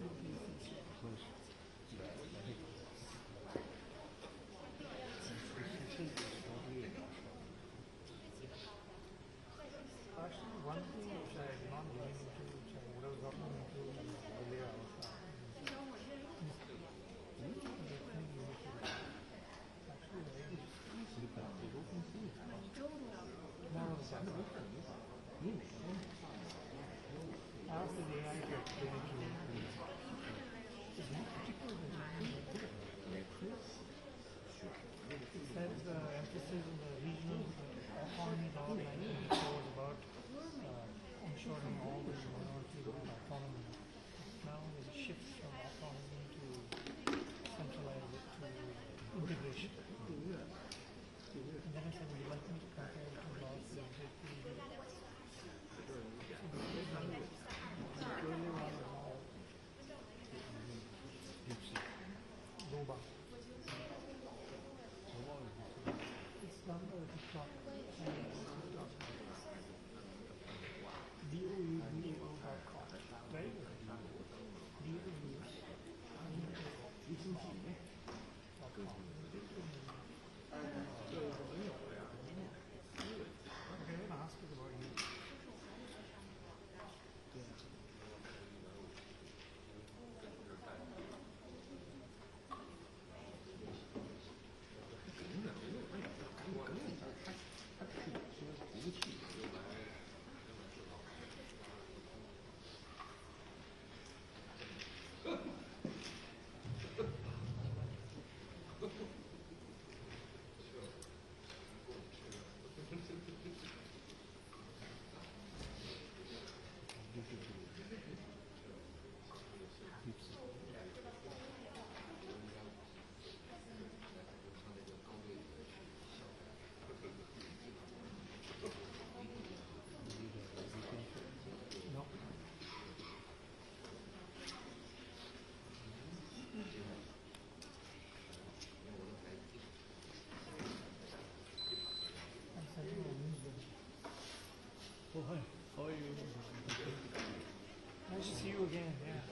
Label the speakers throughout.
Speaker 1: Actually, one thing which I did not get into, which I would have gotten into earlier also, actually very more of that. After the AI to explain it to me, it's not particularly it says the emphasis on the regional autonomy law 1984 was about ensuring all the minorities have autonomy. Now there's a shift from autonomy to centralize it to integration. And then I said, would you like me to compare it to laws that Loba. It's done by TikTok. DOUBO.com. Very good. DOUBO.com. Okay, I'm going to ask you about you. No. I'm sending you a newsletter.
Speaker 2: Oh, hi. How are you?
Speaker 1: Nice to see you again. Yeah.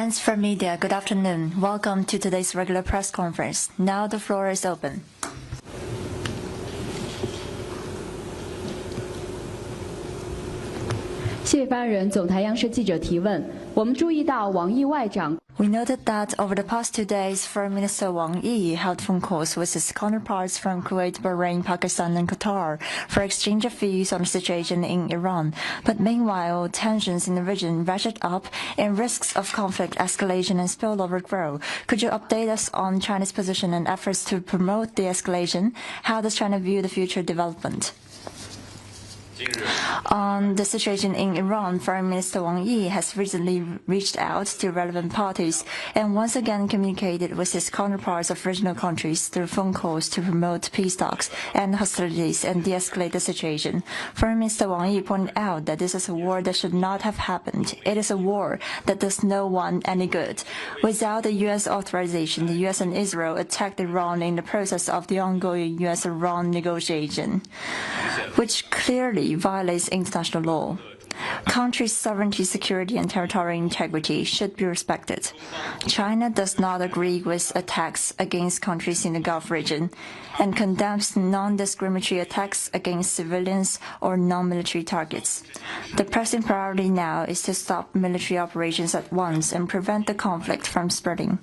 Speaker 3: Friends from media, good afternoon. Welcome to today's regular press conference. Now the floor is open.
Speaker 4: 谢谢发言人。总台央视记者提问：我们注意到王毅外长。
Speaker 3: We noted that over the past 2 days, Foreign Minister Wang Yi held phone calls with his counterparts from Kuwait, Bahrain, Pakistan, and Qatar for exchange of views on the situation in Iran. But meanwhile, tensions in the region ratchet up and risks of conflict escalation and spillover grow. Could you update us on China's position and efforts to promote de-escalation? How does China view the future development? On the situation in Iran, Foreign Minister Wang Yi has recently reached out to relevant parties and once again communicated with his counterparts of regional countries through phone calls to promote peace talks and hostilities and de-escalate the situation. Foreign Minister Wang Yi pointed out that this is a war that should not have happened. It is a war that does no one any good. Without the U.S. authorization, the U.S. and Israel attacked Iran in the process of the ongoing U.S.-Iran negotiation, which clearly violates international law. Countries' sovereignty, security, and territorial integrity should be respected. China does not agree with attacks against countries in the Gulf region and condemns non-discriminatory attacks against civilians or non-military targets. The pressing priority now is to stop military operations at once and prevent the conflict from spreading.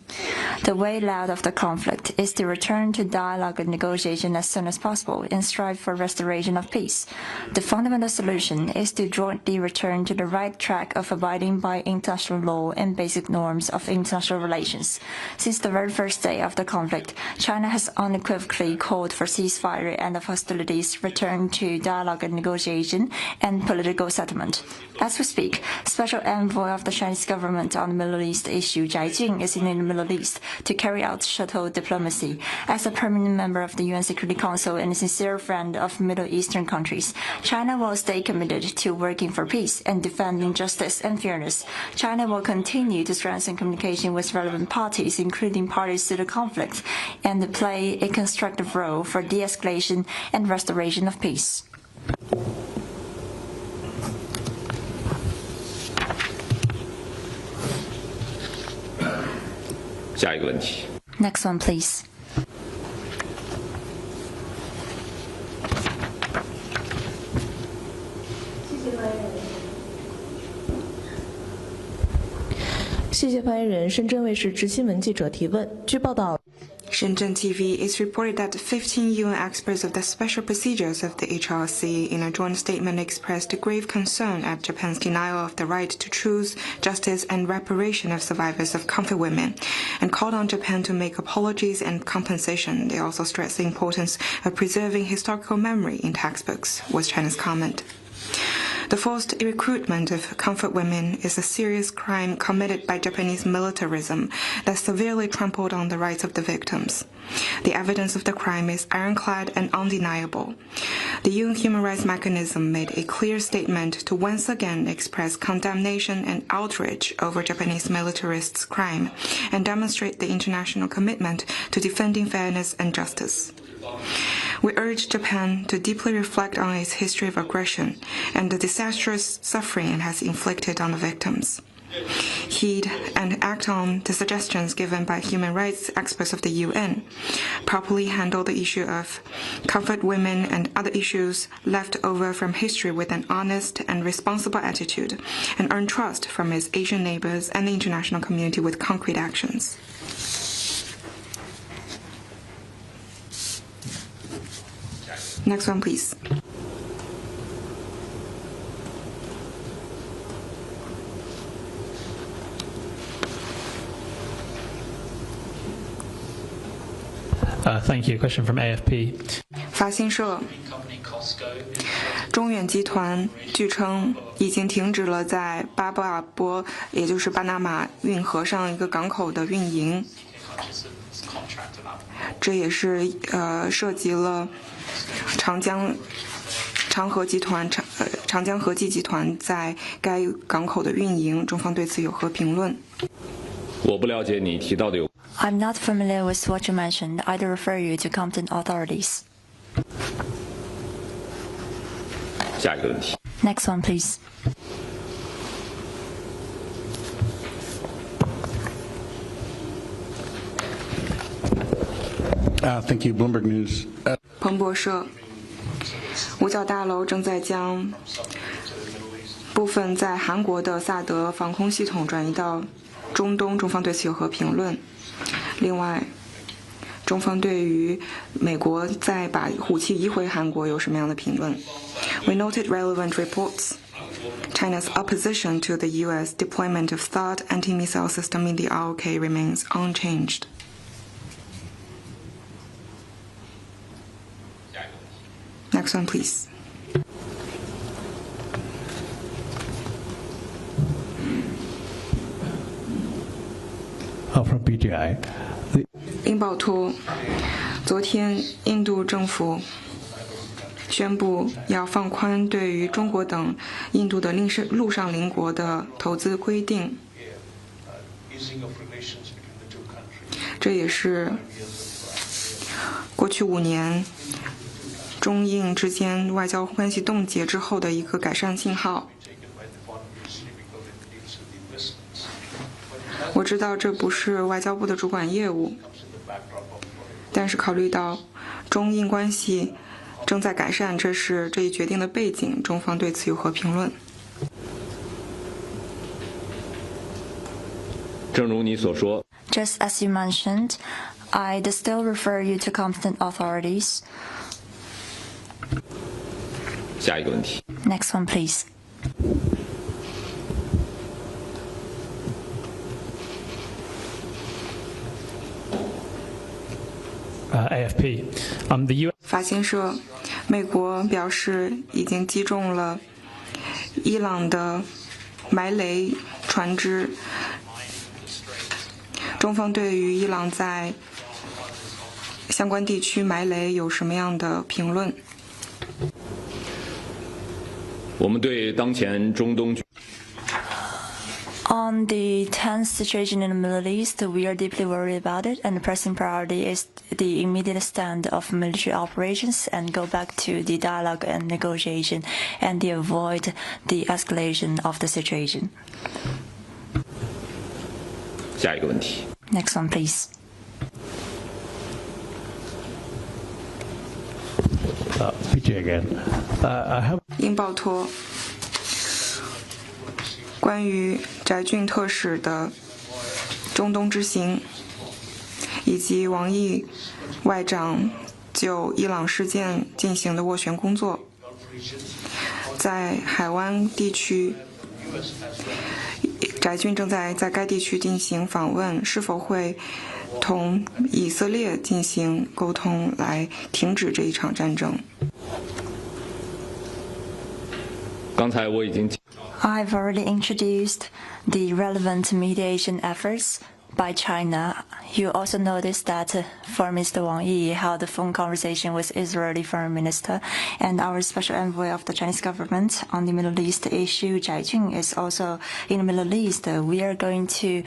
Speaker 3: The way out of the conflict is to return to dialogue and negotiation as soon as possible and strive for restoration of peace. The fundamental solution is to jointly return to the right track of abiding by international law and basic norms of international relations. Since the very first day of the conflict, China has unequivocally called for ceasefire and of hostilities, return to dialogue and negotiation, and political settlement. As we speak, Special Envoy of the Chinese government on the Middle East issue, Beijing, is in the Middle East to carry out shuttle diplomacy. As a permanent member of the UN Security Council and a sincere friend of Middle Eastern countries, China will stay committed to working for peace and defending justice and fairness. China will continue to strengthen communication with relevant parties, including parties to the conflict, and play a constructive role for de-escalation and restoration of peace. Next one, please.
Speaker 5: Shenzhen TV is reported that 15 UN experts of the special procedures of the HRC in a joint statement expressed grave concern at Japan's denial of the right to truth, justice, and reparation of survivors of conflict women, and called on Japan to make apologies and compensation. They also stressed the importance of preserving historical memory in textbooks, was China's comment. The forced recruitment of conflict women is a serious crime committed by Japanese militarism that severely trampled on the rights of the victims. The evidence of the crime is ironclad and undeniable. The UN Human Rights Mechanism made a clear statement to once again express condemnation and outrage over Japanese militarists' crime and demonstrate the international commitment to defending fairness and justice. We urge Japan to deeply reflect on its history of aggression and the disastrous suffering it has inflicted on the victims. Heed and act on the suggestions given by human rights experts of the UN. Properly handle the issue of conflict women and other issues left over from history with an honest and responsible attitude, and earn trust from its Asian neighbors and the international community with concrete actions. Next one, please.
Speaker 6: Thank you. Question from AFP.
Speaker 5: 法新社，中远集团据称已经停止了在巴布亚波，也就是巴拿马运河上一个港口的运营。这也是涉及了长江和记集团在该港口的运营，中方对此有何评论？
Speaker 6: 我不了解你提到的有。
Speaker 3: I'm not familiar with what you mentioned. I'd refer you to competent authorities.
Speaker 6: 下一个问题。
Speaker 3: Next one, please.
Speaker 2: Thank you. Bloomberg News.
Speaker 5: 彭博社，五角大楼正在将部分在韩国的萨德防空系统转移到中东，中方对此有何评论？另外，中方对于美国再把武器移回韩国有什么样的评论 ？We noted relevant reports. China's opposition to the U.S. deployment of THAAD anti-missile system in the ROK remains unchanged. Next one, please.
Speaker 2: From BGI.
Speaker 5: 英宝图，昨天印度政府宣布要放宽对于中国等印度的陆上邻国的投资规定，这也是过去5年中印之间外交关系冻结之后的一个改善信号。我知道这不是外交部的主管业务，但是考虑到中印关系正在改善，这是这一决定的背景，中方对此有何评论？
Speaker 7: 正如你所说
Speaker 3: Just as you mentioned, I'd still refer you to competent authorities.
Speaker 7: 下一个问题。
Speaker 3: Next one, please.
Speaker 6: AFP. The US
Speaker 5: 法新社，美国表示已经击中了伊朗的埋雷船只。中方对于伊朗在相关地区埋雷有什么样的评论？
Speaker 7: 我们对当前中东
Speaker 3: On the tense situation in the Middle East, we are deeply worried about it, and the pressing priority is the immediate stand of military operations and go back to the dialogue and negotiation and the avoid the escalation of the situation.
Speaker 7: 下一个问题。
Speaker 3: Next one, please.
Speaker 2: BJ again. I have.
Speaker 5: 英报托关于翟俊特使的中东之行，以及王毅外长就伊朗事件进行的斡旋工作，在海湾地区，翟俊正在该地区进行访问，是否会同以色列进行沟通来停止这一场战争？
Speaker 7: 刚才我已经
Speaker 3: I've already introduced the relevant mediation efforts by China. You also noticed that Foreign Minister Wang Yi held a phone conversation with Israeli Foreign Minister, and our special envoy of the Chinese government on the Middle East issue, Zhai Jun, is also in the Middle East. We are going to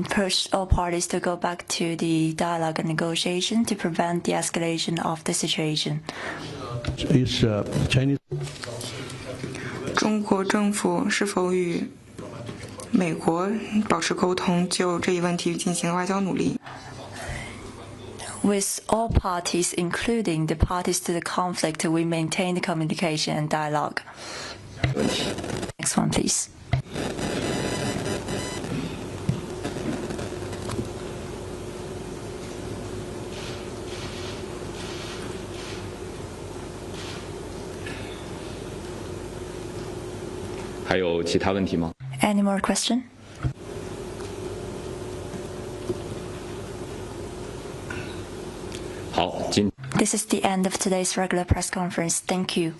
Speaker 3: push all parties to go back to the dialogue and negotiation to prevent the escalation of the situation.
Speaker 2: Is Chinese?
Speaker 5: 中国政府是否与美国保持沟通，就这一问题进行外交努力？
Speaker 3: With all parties, including the parties to the conflict, we maintain the communication and dialogue. Next one, please. Any more question? This is the end of today's regular press conference. Thank you.